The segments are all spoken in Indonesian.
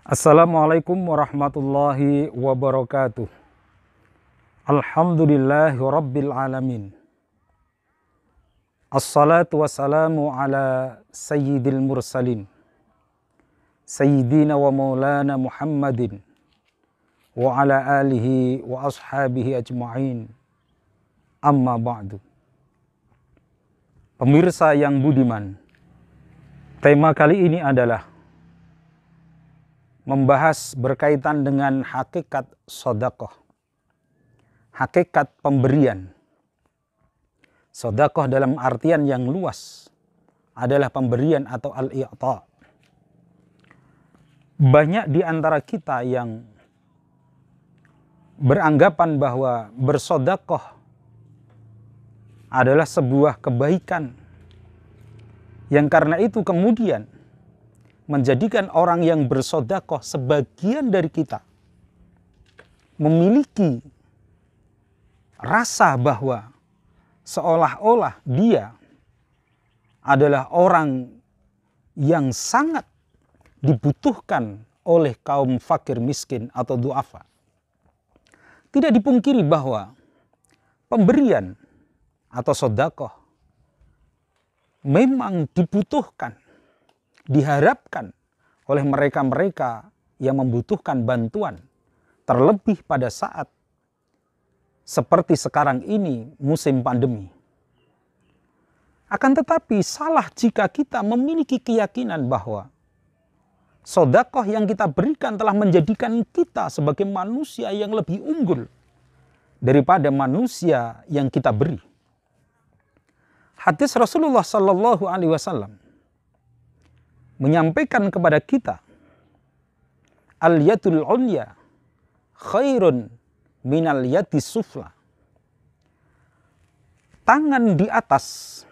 Assalamualaikum warahmatullahi wabarakatuh. Alhamdulillahi rabbil alamin. Assalatu wassalamu ala sayyidil mursalin, sayyidina wa maulana Muhammadin wa ala alihi wa ashabihi ajma'in. Amma ba'du. Pemirsa yang budiman, tema kali ini adalah membahas berkaitan dengan hakikat sedekah, hakikat pemberian. Sedekah dalam artian yang luas adalah pemberian atau al-i'ta. Banyak di antara kita yang beranggapan bahwa bersedekah adalah sebuah kebaikan, yang karena itu kemudian menjadikan orang yang bersedekah, sebagian dari kita memiliki rasa bahwa seolah-olah dia adalah orang yang sangat dibutuhkan oleh kaum fakir miskin atau du'afa. Tidak dipungkiri bahwa pemberian atau sedekah memang dibutuhkan, diharapkan oleh mereka-mereka yang membutuhkan bantuan, terlebih pada saat seperti sekarang ini, musim pandemi. Akan tetapi salah jika kita memiliki keyakinan bahwa sedekah yang kita berikan telah menjadikan kita sebagai manusia yang lebih unggul daripada manusia yang kita beri. Hadis Rasulullah Sallallahu Alaihi Wasallam menyampaikan kepada kita, al-yadul ulya khairun minal yadis sufla. Tangan di atas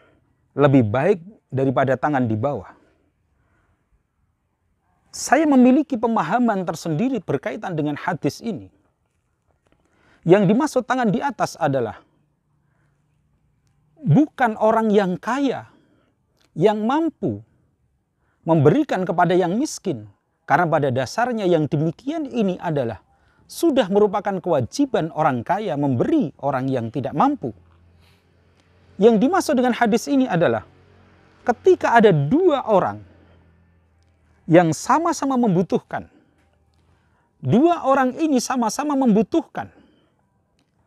lebih baik daripada tangan di bawah. Saya memiliki pemahaman tersendiri berkaitan dengan hadis ini. Yang dimaksud tangan di atas adalah bukan orang yang kaya, yang mampu memberikan kepada yang miskin. Karena pada dasarnya yang demikian ini adalah sudah merupakan kewajiban orang kaya memberi orang yang tidak mampu. Yang dimaksud dengan hadis ini adalah ketika ada dua orang yang sama-sama membutuhkan. Dua orang ini sama-sama membutuhkan.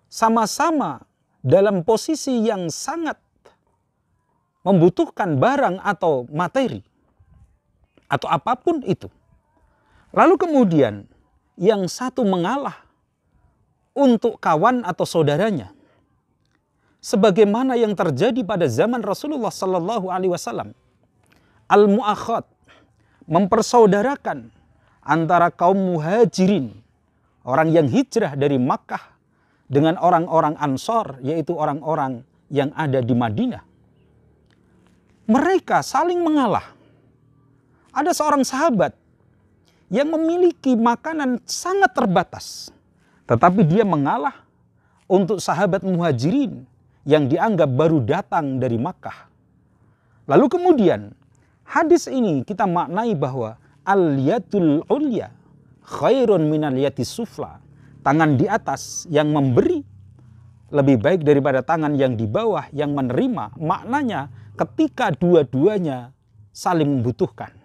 Sama-sama dalam posisi yang sangat membutuhkan barang atau materi atau apapun itu. Lalu kemudian yang satu mengalah untuk kawan atau saudaranya, sebagaimana yang terjadi pada zaman Rasulullah Sallallahu Alaihi Wasallam, al-mu'akhad, mempersaudarakan antara kaum muhajirin, orang yang hijrah dari Makkah, dengan orang-orang Ansor, yaitu orang-orang yang ada di Madinah. Mereka saling mengalah. Ada seorang sahabat yang memiliki makanan sangat terbatas, tetapi dia mengalah untuk sahabat muhajirin yang dianggap baru datang dari Makkah. Lalu kemudian hadis ini kita maknai bahwa al-yadul ulya khairun minal yadis sufla. Tangan di atas yang memberi lebih baik daripada tangan yang di bawah yang menerima. Maknanya ketika dua-duanya saling membutuhkan.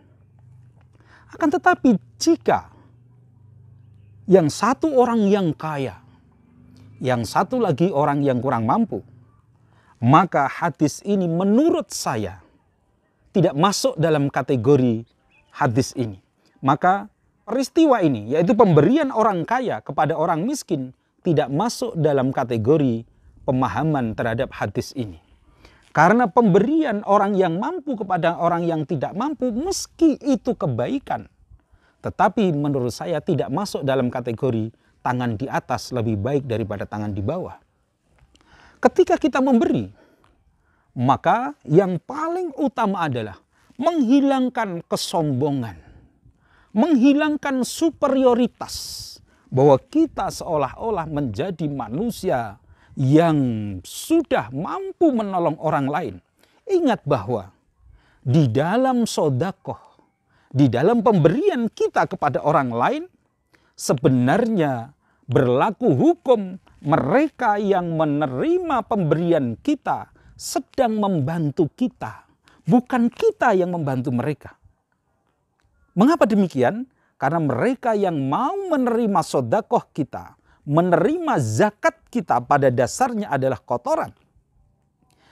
Akan tetapi jika yang satu orang yang kaya, yang satu lagi orang yang kurang mampu, maka hadis ini menurut saya tidak masuk dalam kategori hadis ini. Maka peristiwa ini, yaitu pemberian orang kaya kepada orang miskin, tidak masuk dalam kategori pemahaman terhadap hadis ini. Karena pemberian orang yang mampu kepada orang yang tidak mampu, meski itu kebaikan, tetapi menurut saya tidak masuk dalam kategori tangan di atas lebih baik daripada tangan di bawah. Ketika kita memberi, maka yang paling utama adalah menghilangkan kesombongan, menghilangkan superioritas, bahwa kita seolah-olah menjadi manusia yang sudah mampu menolong orang lain. Ingat bahwa di dalam sedekah, di dalam pemberian kita kepada orang lain, sebenarnya berlaku hukum mereka yang menerima pemberian kita sedang membantu kita, bukan kita yang membantu mereka. Mengapa demikian? Karena mereka yang mau menerima sedekah kita, menerima zakat kita pada dasarnya adalah kotoran.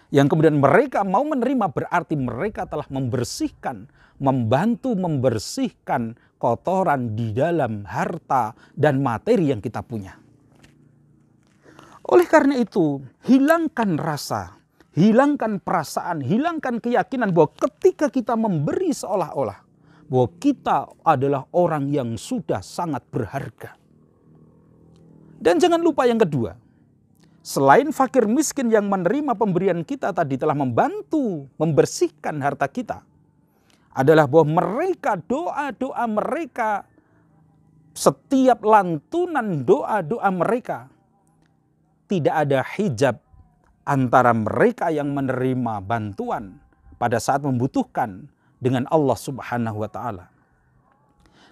Yang kemudian mereka mau menerima berarti mereka telah membersihkan, membantu membersihkan kotoran di dalam harta dan materi yang kita punya. Oleh karena itu, hilangkan rasa, hilangkan perasaan, hilangkan keyakinan bahwa ketika kita memberi seolah-olah bahwa kita adalah orang yang sudah sangat berharga. Dan jangan lupa yang kedua, selain fakir miskin yang menerima pemberian kita tadi telah membantu membersihkan harta kita, adalah bahwa mereka, doa-doa mereka, setiap lantunan doa-doa mereka, tidak ada hijab antara mereka yang menerima bantuan pada saat membutuhkan dengan Allah Subhanahu wa Ta'ala.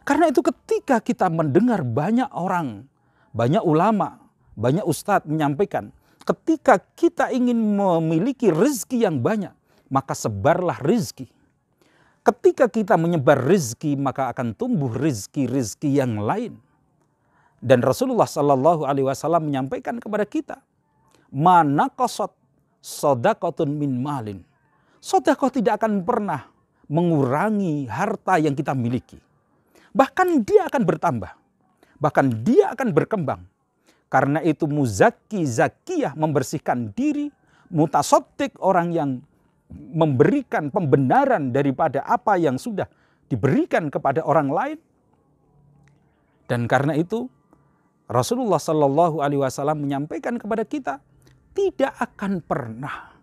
Karena itu ketika kita mendengar banyak orang, banyak ulama, banyak ustadz menyampaikan, ketika kita ingin memiliki rezeki yang banyak, maka sebarlah rezeki. Ketika kita menyebar rezeki, maka akan tumbuh rezeki-rezeki yang lain. Dan Rasulullah Sallallahu Alaihi Wasallam menyampaikan kepada kita, mana qasat shadaqatun min malin. Sedekah tidak akan pernah mengurangi harta yang kita miliki. Bahkan dia akan bertambah. Bahkan dia akan berkembang. Karena itu muzaki, zakiyah, membersihkan diri. Mutasaddiq, orang yang memberikan pembenaran daripada apa yang sudah diberikan kepada orang lain. Dan karena itu Rasulullah Sallallahu Alaihi Wasallam menyampaikan kepada kita, tidak akan pernah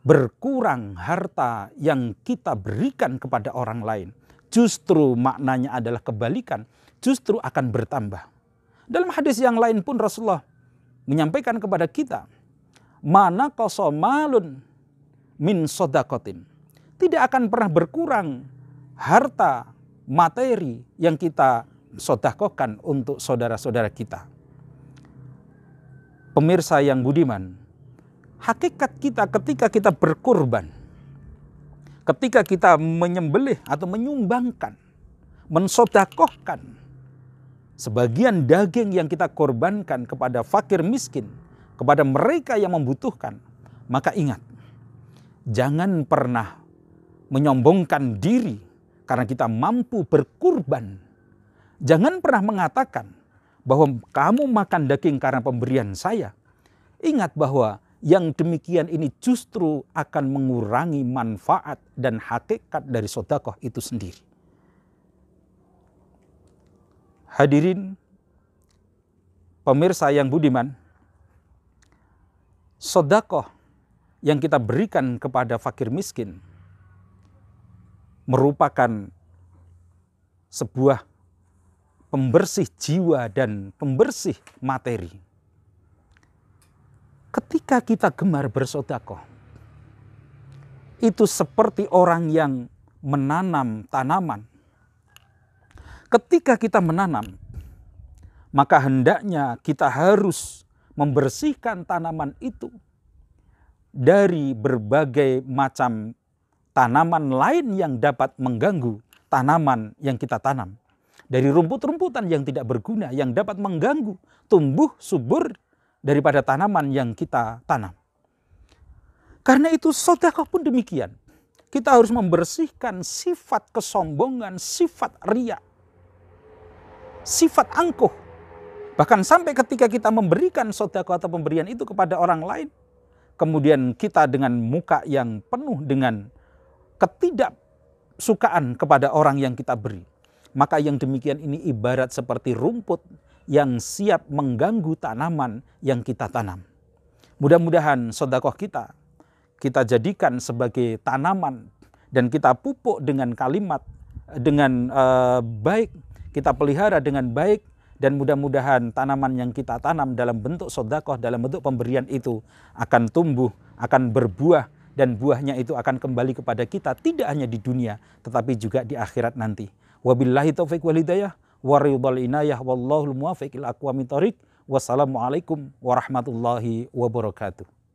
berkurang harta yang kita berikan kepada orang lain. Justru maknanya adalah kebalikan, justru akan bertambah. Dalam hadis yang lain pun Rasulullah menyampaikan kepada kita, mana qasamalun min sodakotin. Tidak akan pernah berkurang harta materi yang kita sodakokan untuk saudara-saudara kita. Pemirsa yang budiman, hakikat kita ketika kita berkurban, ketika kita menyembelih atau menyumbangkan, mensodakohkan sebagian daging yang kita korbankan kepada fakir miskin, kepada mereka yang membutuhkan, maka ingat, jangan pernah menyombongkan diri karena kita mampu berkurban. Jangan pernah mengatakan bahwa kamu makan daging karena pemberian saya. Ingat bahwa yang demikian ini justru akan mengurangi manfaat dan hakikat dari sedekah itu sendiri. Hadirin pemirsa yang budiman, sedekah yang kita berikan kepada fakir miskin merupakan sebuah pembersih jiwa dan pembersih materi. Ketika kita gemar bersedekah, itu seperti orang yang menanam tanaman. Ketika kita menanam, maka hendaknya kita harus membersihkan tanaman itu dari berbagai macam tanaman lain yang dapat mengganggu tanaman yang kita tanam. Dari rumput-rumputan yang tidak berguna, yang dapat mengganggu tumbuh subur daripada tanaman yang kita tanam. Karena itu sedekah pun demikian. Kita harus membersihkan sifat kesombongan, sifat riya, sifat angkuh. Bahkan sampai ketika kita memberikan sedekah atau pemberian itu kepada orang lain, kemudian kita dengan muka yang penuh dengan ketidaksukaan kepada orang yang kita beri, maka yang demikian ini ibarat seperti rumput yang siap mengganggu tanaman yang kita tanam. Mudah-mudahan sedekah kita jadikan sebagai tanaman dan kita pupuk dengan kalimat dengan baik, kita pelihara dengan baik, dan mudah-mudahan tanaman yang kita tanam dalam bentuk sedekah, dalam bentuk pemberian itu akan tumbuh, akan berbuah, dan buahnya itu akan kembali kepada kita tidak hanya di dunia tetapi juga di akhirat nanti. Wabillahi taufiq wal hidayah wa ridhal inayah wallahul muwaffiq ila aqwamit thoriq. Wassalamualaikum warahmatullahi wabarakatuh.